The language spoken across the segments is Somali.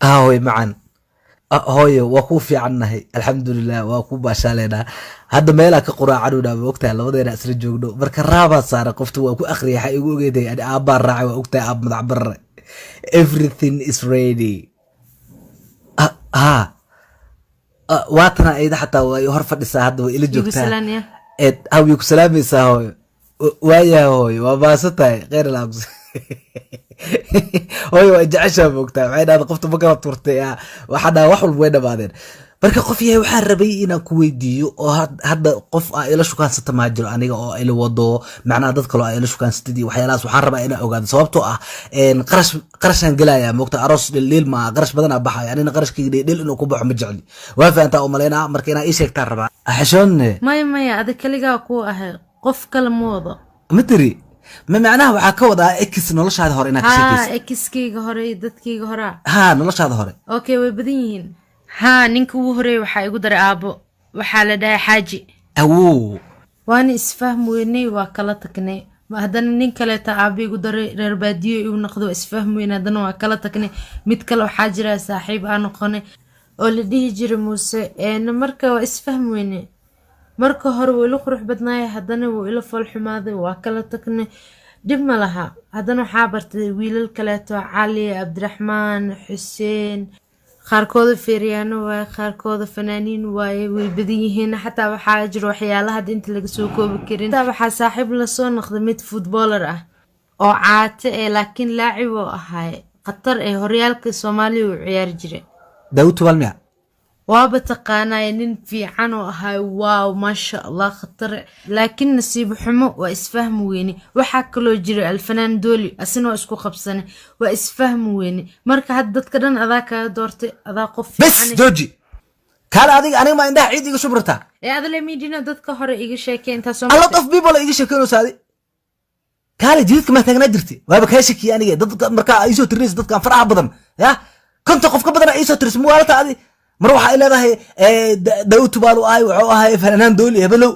هاوي معا هوي وكو في عنه الحمد لله وكو باشا لنا هذا ميلا كقراء عنونا بوقتها لبدينا اسر جوجنو marka raaba saara qoftu waa ku akhriya waxa igu ogeeday aan aabba raacay waa ogtahay aab madax barre everything is ready ha waatana ayda xataa way hor fadhisaa hadda way ila joogtaa awi ku salaamaysaa hooyo waayaa hooyo waa baasatahay khayr laabs hooyo waa jeceshaa moogtaa waxay dhahdaa qofta ma kala turtay waxaa dhaha wax walba way dhamaadeen marka qof yahay waxaan rabay inaan ku weydiiyo oo hadda qof aa ila shukaansata maa jiro aniga oo ila wado macnaha dad kale oo ila shukaansatadii waxyaalahaas waxaan rabaa inaan ogaado sababtoo ah qarashaan gelayaa moogta aroos dhildhiil maa qarash badanaa baxaya anina qarashkayga dhildhiil inuu ku baxo ma jecli waa fahantaa u malaynaa marka inaa ii sheegtaan rabaa xishoonne maya adig kaligaa ku ahay qof kale ma wado ma tiri ma macnaha waxaa ka wadaa x noloshaada hore inaad ka sheekaysa xkayga hore iyo dadkayga horaa ha noloshaada hore okay way badan yihiin ها نينكو وهري waxaa igu daray aabo waxaa la dhahay xaaji awow waan isfaham weynay waa kala tagnay ma hadana nin kale ta aabo igu daray reer baadiyo igu noqdo isfaham weyn hadana waa kala tagnay mid kale waxaa jira saaxiib aan noqonay oo la dhihi jiray Muuse marka waa isfaham weynay marka hore wuu ila qurux badnaay hadana wuu ila fal xumaaday waa kala tagnay dib ma laha hadana waxaa bartay wiilal kale to Cali Abdiraxmaan Xuseen qaarkooda feeriyaano waa qaarkooda fanaaniin waaye way badan yihiin xataa waxaa jiro waxyaalaha inta laga soo koobi karin waxaa saaxiib la soo noqday mid footballer ah oo caate laakiin laacib oo ahay qatar horyaalka Soomaaliya uu ciyaar jiray Daawud Walmiya waaba taqaanay nin fiican oo ahay waaw ma sha Allah qatar laakiin nasiib xumo waa isfaham weyni waxa kale jira alfanaan dooli asina isku qabsanay waa isfaham weyni marka had dadka dhan adaa ka doortay adaa qof bas jooji kala adiga aniga ma indhaha ciid iga shubrata adale meedina dadka hore iga sheekeen inta soo a lot of people iga sheekeen saadi kala jidka ma taagna jirti waaba ka shaki aniga dadka marka ay soo tiris dadka faraha badan ya konta qof ka badan ay soo tiris muwaalta adi mar waxa ay leedahay Daawud Tubaalo ay wuxuu ahay fanaan dooli heblow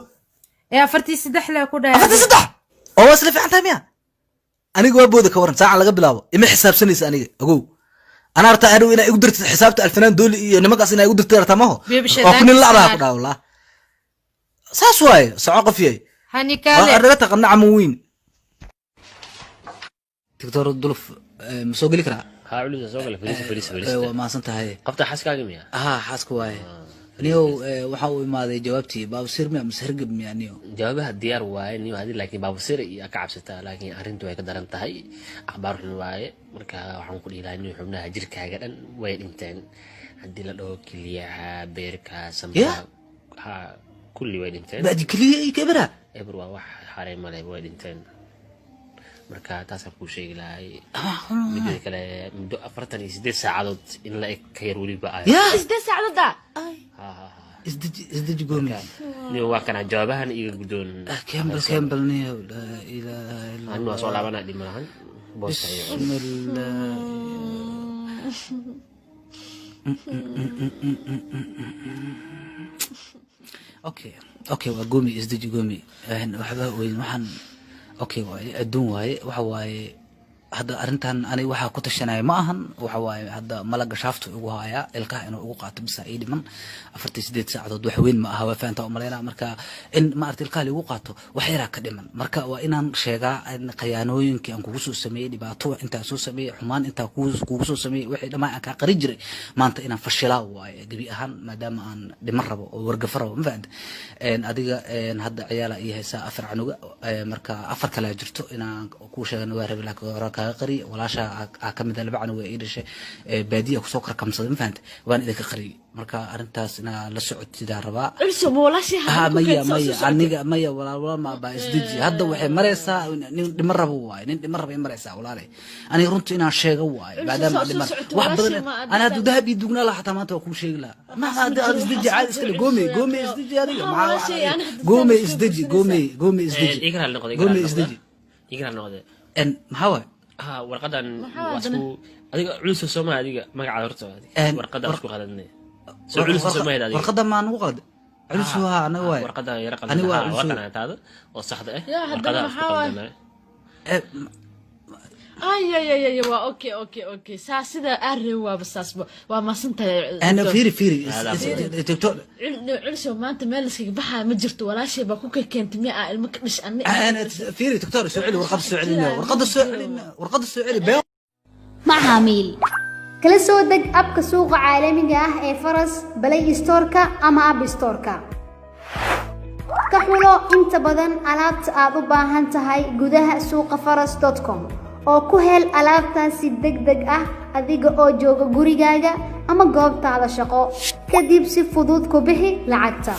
afartii saddex la ku dhaay afartii saddex oo wasla fiican tahay miya aniga waa booda ka waran saacan laga bilaabo ima xisaabsanaysa aniga ogow ana arta adu ina igu dirtay xisaabta alfanaan dooli iyo nimagaas ina igu dirtay artamaho oo kun la baa ku dhaawla saas waay soo qofiyay hani kale araga taqnaa muwiin دكتور دولف مسوق لك ها علوزة سوق لك فريس ما سنتهاي قبضة حاسك عجمية حاسك واي نيو وحاول ما ذي جوابتي باب سير ما مسرقب يعني جوابها الديار واي نيو هذه لكن باب سير يا كعبستها لكن أرنتو هيك درنت هاي أخبار الواي مركا وحنا نقول إلى إنه حبنا هجرك هجرا وين إنتين عندي لو كليها بيركا سمها ها كل وين إنتين بعد كلية كبرها إبروا واحد حريم ملاي وين إنتين marka taas ku sheegi lahay mid kale muddo 48 saacadood in la ka yar waliba ay 8 saacadood isdaji goomi ni waa kana jawaabahan iga gudoon kembal ni la ila anu soo laabana dhimahan boos ay okay waa goomi isdaji goomi waxba weyn waxaan اوكي ادون واي waxa waaye hada arintan ani waxa ku tashanay ma ahan waxa waaye hada malaga shaafto ugu haya ilkaha inuu ugu qaato bisaa'id man 48 saacadood wax weyn ma aha waa faanta u maleena marka in ma arti ilkaha ugu qaato wax yara ka dhiman marka waa inaan sheegaa in qiyaanooyinkii aan kugu soo sameeyay dhibaato inta soo sameeyay xumaan inta kugu soo sameeyay wixii dhamaan ka qari jiray maanta inaan fashilaa waaye gabi ahaan maadaama aan dhiman rabo oo wargaf rabo ma faanta adiga hada ciyaala iyo heesa afar canuga marka afar kala jirto inaan ku sheegano waa rabbi laakiin قري ولا شيء أكمل ذلك بعد وإيش بديه كسكر كم صدم فهمت وأنا إذا قري مركا أرنتاس أنا لسعود تدار ربا ولا شيء ها مية مية ولا ما بيصدق هذا وحي مريسا مرة بواي مرة بمريسا ولا لي أنا رنت أنا شيء جواي بعد ما واحد بدل أنا هذا ذهبي دوغنا لا حتى ما تقول شيء لا ما هذا إصدق عاد إسكال قومي إصدق هذا مع قومي إصدق قومي إصدق قومي إصدق يقرأ النقطة إن هوا warqadan wasku adiga culus Soomaa adiga magaca horta warqadan isku qaladnay soo culus Soomaa adiga warqadan ma anu qad culus waa ana waay warqadan yar qalad waa kana taada oo saxda ah warqadan isku qaladnay ay waa okay saa sida arrin waa basaas waa ma santahay انا فيري دكتور cilsho maanta meel iskaga baxaa ma jirto walaashay baa ku keentay miya ilmo ka dhish anni انا فيري دكتور سؤالي ورقد السؤالي بيض macaamiil kala soo deg abka suuqa caalamiga ah ee faras play store-ka ama app store-ka ka xulo inta badan alaabta aad u baahan tahay gudaha suuqa faras.com oo ku hel alaabtaasi degdeg ah adiga oo jooga gurigaaga ama goobtaada shaqo kadib si fudud ku bixi lacagta